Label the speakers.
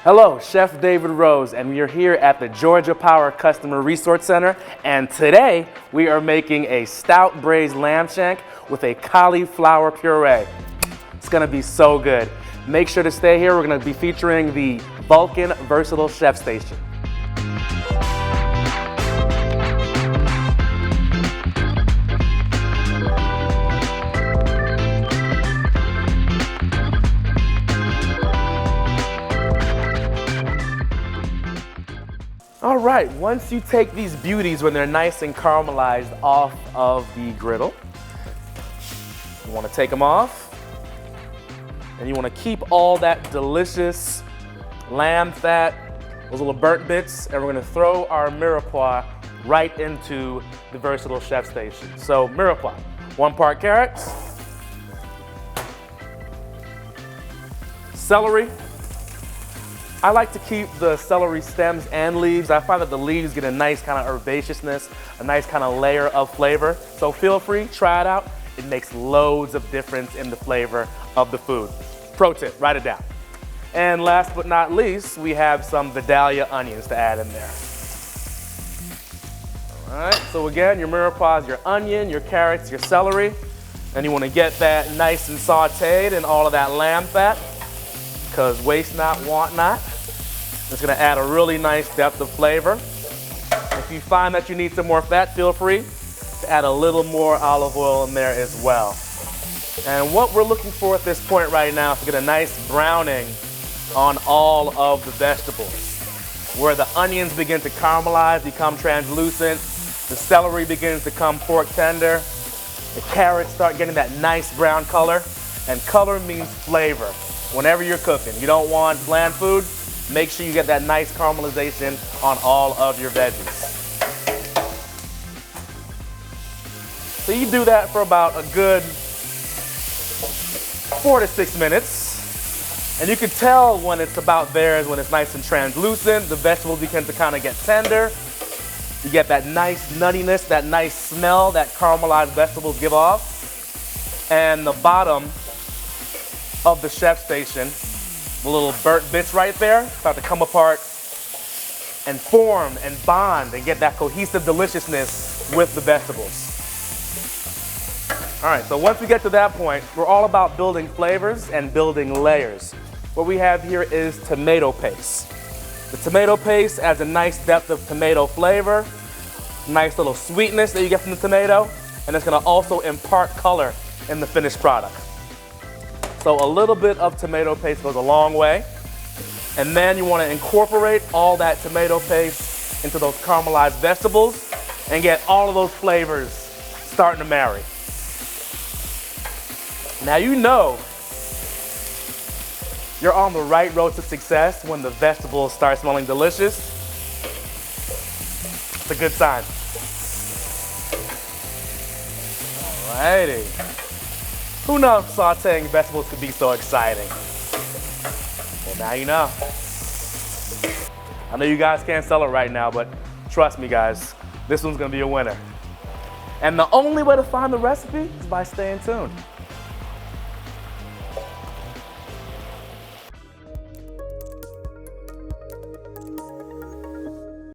Speaker 1: Hello, Chef David Rose, and we are here at the Georgia Power Customer Resource Center, and today we are making a stout braised lamb shank with a cauliflower puree. It's gonna be so good. Make sure to stay here. We're gonna be featuring the Vulcan Versatile Chef Station. All right, once you take these beauties when they're nice and caramelized off of the griddle, you want to take them off, and you want to keep all that delicious lamb fat, those little burnt bits, and we're going to throw our mirepoix right into the Versatile Chef Station. So mirepoix, 1 part carrots, celery. I like to keep the celery stems and leaves. I find that the leaves get a nice kind of herbaceousness, a nice kind of layer of flavor. So feel free, try it out. It makes loads of difference in the flavor of the food. Pro tip, write it down. And last but not least, we have some Vidalia onions to add in there. All right, so again, your mirepoix is your onion, your carrots, your celery. And you want to get that nice and sauteed in all of that lamb fat, because waste not, want not. It's gonna add a really nice depth of flavor. If you find that you need some more fat, feel free to add a little more olive oil in there as well. And what we're looking for at this point right now is to get a nice browning on all of the vegetables. Where the onions begin to caramelize, become translucent, the celery begins to become pork tender, the carrots start getting that nice brown color, and color means flavor. Whenever you're cooking, you don't want bland food, make sure you get that nice caramelization on all of your veggies. So you do that for about a good 4 to 6 minutes. And you can tell when it's about there is when it's nice and translucent, the vegetables begin to kind of get tender. You get that nice nuttiness, that nice smell that caramelized vegetables give off. And the bottom of the chef station, the little burnt bits right there start to come apart and form and bond and get that cohesive deliciousness with the vegetables. All right, so once we get to that point, we're all about building flavors and building layers. What we have here is tomato paste. The tomato paste adds a nice depth of tomato flavor, nice little sweetness that you get from the tomato, and it's gonna also impart color in the finished product. So a little bit of tomato paste goes a long way. And then you want to incorporate all that tomato paste into those caramelized vegetables and get all of those flavors starting to marry. Now you know you're on the right road to success when the vegetables start smelling delicious. It's a good sign. Alrighty. Who knows sauteing vegetables could be so exciting? Well, now you know. I know you guys can't sell it right now, but trust me guys, this one's gonna be a winner. And the only way to find the recipe is by staying tuned.